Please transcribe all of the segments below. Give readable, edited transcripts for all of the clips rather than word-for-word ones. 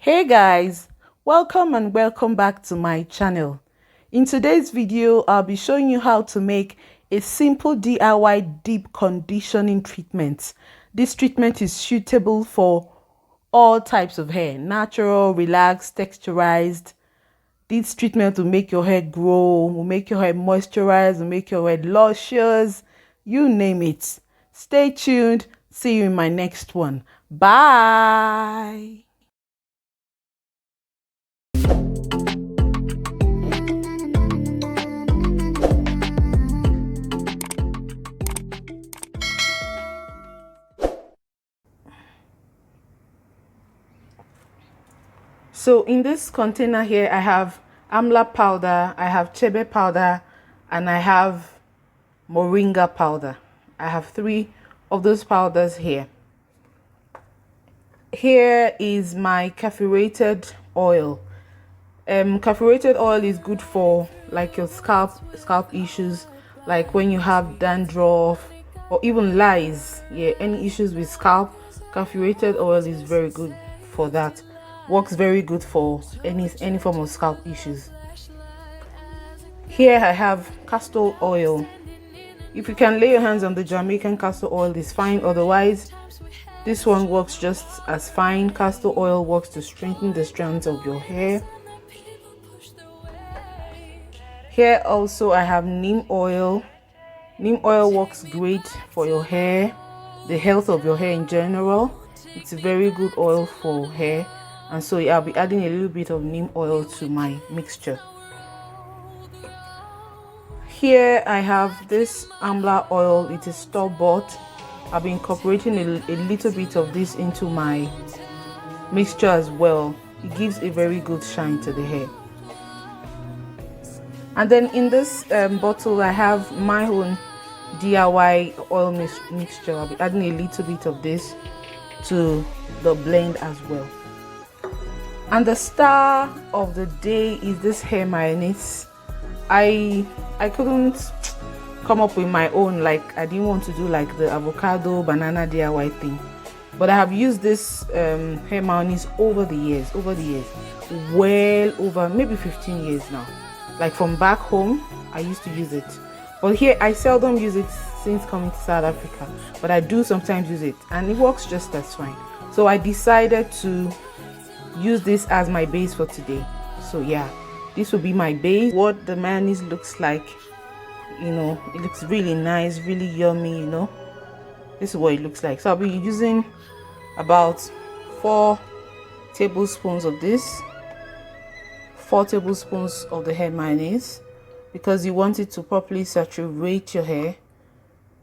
Hey guys, welcome and welcome back to my channel. In today's video, I'll be showing you how to make a simple DIY deep conditioning treatment. This treatment is suitable for all types of hair, natural, relaxed, texturized. This treatment will make your hair grow, will make your hair moisturize, will make your hair luscious, you name it. Stay tuned. See you in my next one. Bye. So in this container here, I have amla powder, I have chebe powder, and I have moringa powder. I have 3 of those powders here. Here is my caffeinated oil. Caffeinated oil is good for like your scalp issues, like when you have dandruff or even lice. Yeah, any issues with scalp, caffeinated oil is very good for that. Works very good for any form of scalp issues. Here I have castor oil. If you can lay your hands on the Jamaican castor oil, is fine. Otherwise, this one works just as fine. Castor oil works to strengthen the strands of your hair. Here also I have neem oil. Neem oil works great for your hair, the health of your hair in general. It's a very good oil for hair. And so I'll be adding a little bit of neem oil to my mixture. Here I have this amla oil. It is store-bought. I'll be incorporating a little bit of this into my mixture as well. It gives a very good shine to the hair. And then in this bottle I have my own DIY oil mixture. I'll be adding a little bit of this to the blend as well. And the star of the day is this hair mayonnaise. I couldn't come up with my own, like I didn't want to do like the avocado banana DIY thing, but I have used this hair mayonnaise over the years, well over maybe 15 years now. Like from back home I used to use it, but here I seldom use it since coming to South Africa, but I do sometimes use it and it works just as fine. So I decided to use this as my base for today. So yeah, this will be my base. What the mayonnaise looks like, you know, it looks really nice, really yummy, you know. This is what it looks like. So I'll be using about 4 tablespoons of this, 4 tablespoons of the hair mayonnaise, because you want it to properly saturate your hair.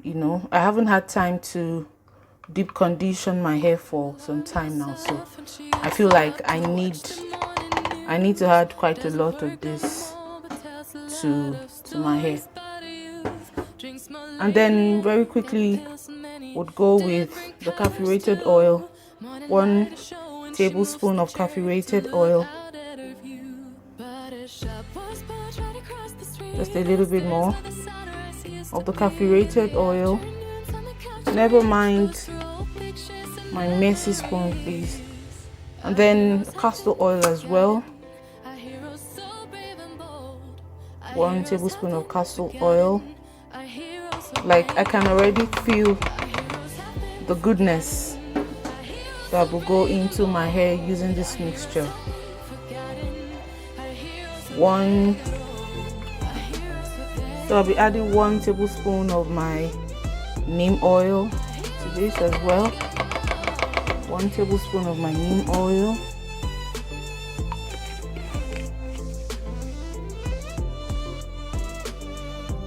You know, I haven't had time to deep condition my hair for some time now, so I feel like I need to add quite a lot of this to my hair. And then very quickly would go with the caffeinated oil. 1 tablespoon of caffeinated oil, just a little bit more of the caffeinated oil. Never mind my messy spoon, please. And then castor oil as well. 1 tablespoon of castor oil. Like I can already feel the goodness that will go into my hair using this mixture. So I'll be adding 1 tablespoon of my neem oil to this as well. 1 tablespoon of my neem oil.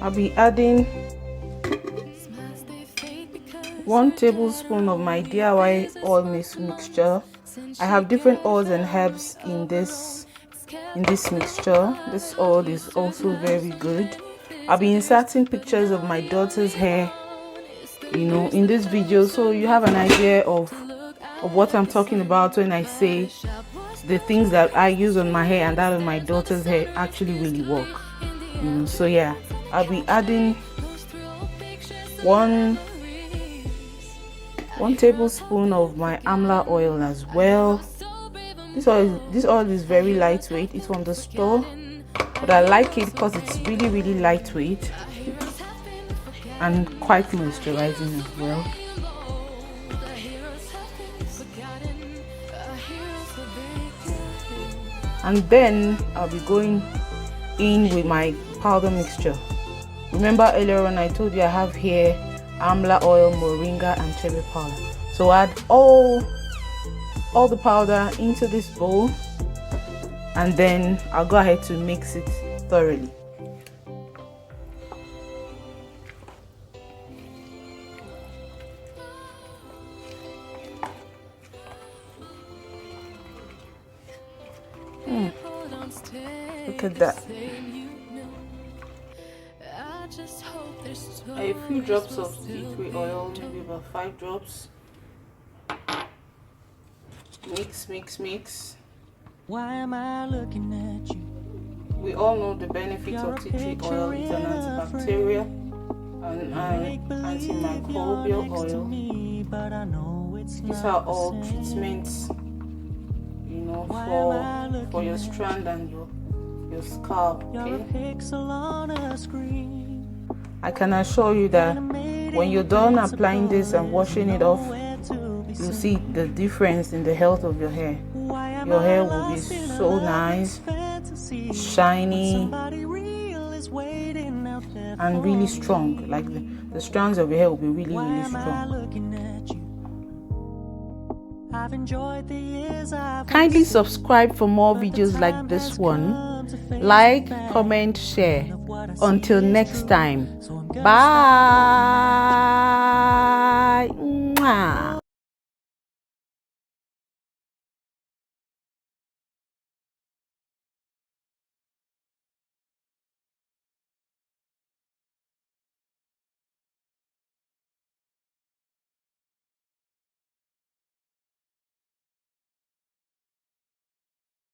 I'll be adding 1 tablespoon of my DIY oil mixture. I have different oils and herbs in this mixture. This oil is also very good. I'll be inserting pictures of my daughter's hair, you know, in this video, so you have an idea of what I'm talking about when I say the things that I use on my hair and that of my daughter's hair actually really work. You know, so yeah, I'll be adding 1 tablespoon of my amla oil as well. This oil is very lightweight. It's from the store, but I like it because it's really lightweight and quite moisturizing as well. And then I'll be going in with my powder mixture. Remember earlier on I told you I have here amla oil, moringa and cherry powder. So add all the powder into this bowl, and then I'll go ahead to mix it thoroughly. Look at that. A few drops of tea tree oil, maybe about 5 drops. Mix. Why am I looking at you? We all know the benefits of tea tree oil. It's an antibacterial and antimicrobial oil. These are all treatments, you know, for your strand and your scalp. Okay, I can assure you that when you're done applying this and washing it off, you'll see the difference in the health of your hair. Your hair will be so nice, shiny, and really strong. Like the strands of your hair will be really strong. Kindly subscribe for more videos like this one. Like, comment, share. Until next time. Bye. Mwah.